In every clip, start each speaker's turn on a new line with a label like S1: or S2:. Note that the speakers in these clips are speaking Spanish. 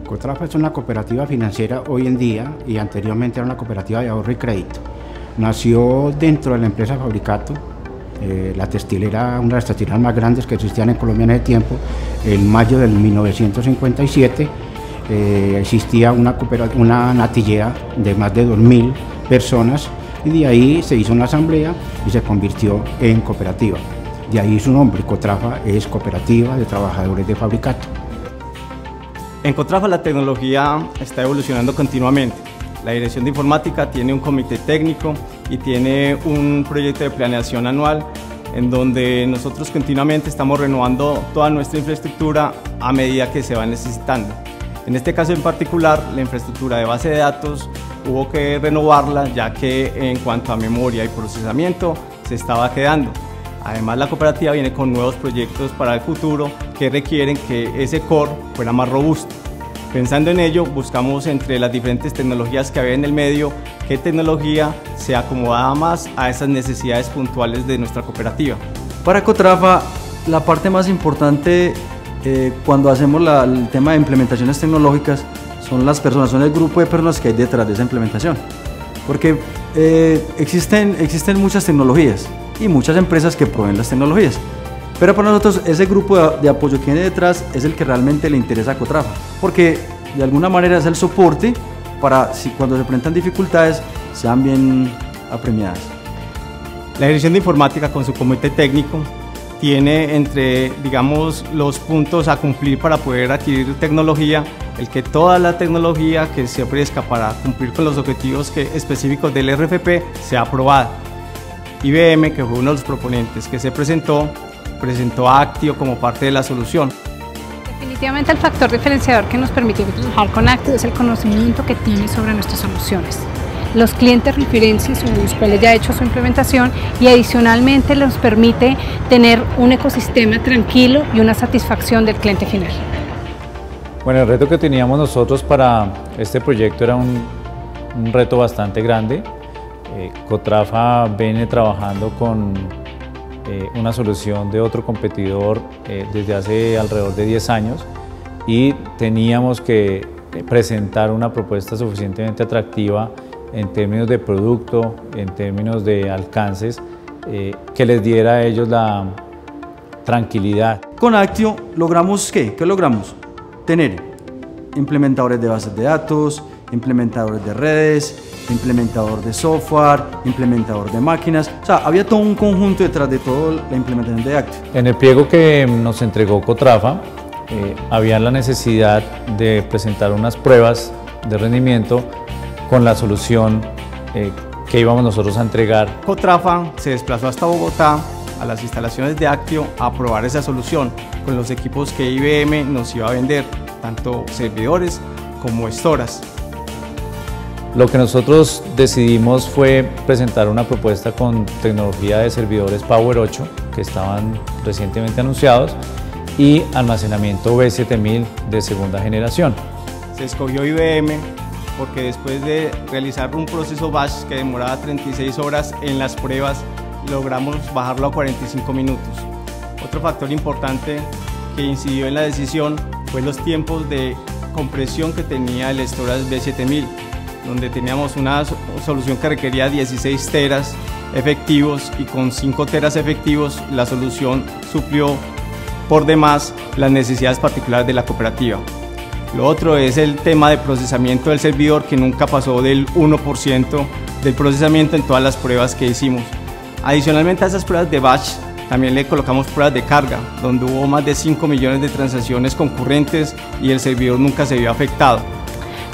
S1: Cotrafa es una cooperativa financiera hoy en día y anteriormente era una cooperativa de ahorro y crédito. Nació dentro de la empresa Fabricato. La textil era una de las textileras más grandes que existían en Colombia en ese tiempo. En mayo del 1957 existía una natillera de más de 2.000 personas y de ahí se hizo una asamblea y se convirtió en cooperativa. De ahí su nombre, Cotrafa es Cooperativa de Trabajadores de Fabricato.
S2: En Cotrafa la tecnología está evolucionando continuamente. La Dirección de Informática tiene un comité técnico y tiene un proyecto de planeación anual en donde nosotros continuamente estamos renovando toda nuestra infraestructura a medida que se va necesitando. En este caso en particular, la infraestructura de base de datos hubo que renovarla ya que en cuanto a memoria y procesamiento se estaba quedando. Además, la cooperativa viene con nuevos proyectos para el futuro que requieren que ese core fuera más robusto. Pensando en ello, buscamos entre las diferentes tecnologías que había en el medio, qué tecnología se acomodaba más a esas necesidades puntuales de nuestra cooperativa.
S3: Para Cotrafa, la parte más importante cuando hacemos el tema de implementaciones tecnológicas son las personas, son el grupo de personas que hay detrás de esa implementación. Porque existen muchas tecnologías y muchas empresas que proveen las tecnologías. Pero para nosotros ese grupo de apoyo que viene detrás es el que realmente le interesa a Cotrafa, porque de alguna manera es el soporte para cuando se presentan dificultades sean bien apremiadas.
S2: La Dirección de Informática con su comité técnico tiene entre, digamos, los puntos a cumplir para poder adquirir tecnología, el que toda la tecnología que se ofrezca para cumplir con los objetivos específicos del RFP sea aprobada. IBM, que fue uno de los proponentes que se presentó a Actio como parte de la solución.
S4: Definitivamente el factor diferenciador que nos permitió trabajar con Actio es el conocimiento que tiene sobre nuestras soluciones. Los clientes referencias sobre los cuales ya ha hecho su implementación y adicionalmente nos permite tener un ecosistema tranquilo y una satisfacción del cliente final.
S5: Bueno, el reto que teníamos nosotros para este proyecto era un reto bastante grande. Cotrafa viene trabajando con una solución de otro competidor desde hace alrededor de 10 años y teníamos que presentar una propuesta suficientemente atractiva en términos de producto, en términos de alcances, que les diera a ellos la tranquilidad.
S3: Con Actio logramos ¿qué logramos? Tener implementadores de bases de datos, implementadores de redes, implementador de software, implementador de máquinas, o sea, había todo un conjunto detrás de toda la implementación de Actio.
S5: En el pliego que nos entregó Cotrafa, había la necesidad de presentar unas pruebas de rendimiento con la solución que íbamos nosotros a entregar.
S2: Cotrafa se desplazó hasta Bogotá a las instalaciones de Actio a probar esa solución con los equipos que IBM nos iba a vender, tanto servidores como estoras.
S5: Lo que nosotros decidimos fue presentar una propuesta con tecnología de servidores Power 8 que estaban recientemente anunciados y almacenamiento B7000 de segunda generación.
S2: Se escogió IBM porque después de realizar un proceso batch que demoraba 36 horas en las pruebas, logramos bajarlo a 45 minutos. Otro factor importante que incidió en la decisión fue los tiempos de compresión que tenía el storage B7000, donde teníamos una solución que requería 16 teras efectivos y con 5 teras efectivos la solución suplió por demás las necesidades particulares de la cooperativa. Lo otro es el tema de procesamiento del servidor, que nunca pasó del 1% del procesamiento en todas las pruebas que hicimos. Adicionalmente a esas pruebas de batch, también le colocamos pruebas de carga, donde hubo más de 5 millones de transacciones concurrentes y el servidor nunca se vio afectado.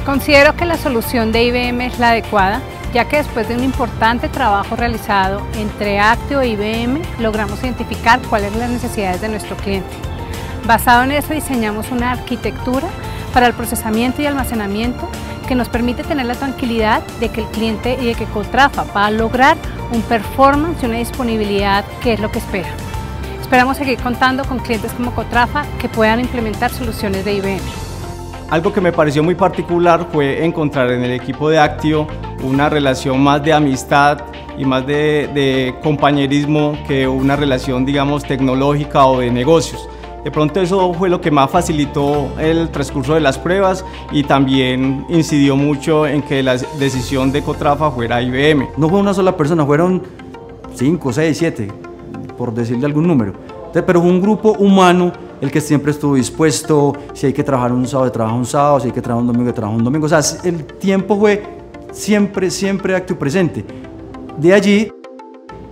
S4: Considero que la solución de IBM es la adecuada, ya que después de un importante trabajo realizado entre Actio e IBM, logramos identificar cuáles son las necesidades de nuestro cliente. Basado en eso, diseñamos una arquitectura para el procesamiento y almacenamiento que nos permite tener la tranquilidad de que el cliente y de que Cotrafa va a lograr un performance y una disponibilidad que es lo que espera. Esperamos seguir contando con clientes como Cotrafa que puedan implementar soluciones de IBM.
S2: Algo que me pareció muy particular fue encontrar en el equipo de Actio una relación más de amistad y más de compañerismo que una relación, digamos, tecnológica o de negocios. De pronto eso fue lo que más facilitó el transcurso de las pruebas y también incidió mucho en que la decisión de Cotrafa fuera IBM.
S3: No fue una sola persona, fueron 5, 6, 7, por decirle algún número. Entonces, pero fue un grupo humano el que siempre estuvo dispuesto, si hay que trabajar un sábado, trabaja un sábado, si hay que trabajar un domingo, trabaja un domingo. O sea, el tiempo fue siempre acto presente. De allí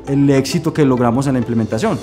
S3: el éxito que logramos en la implementación.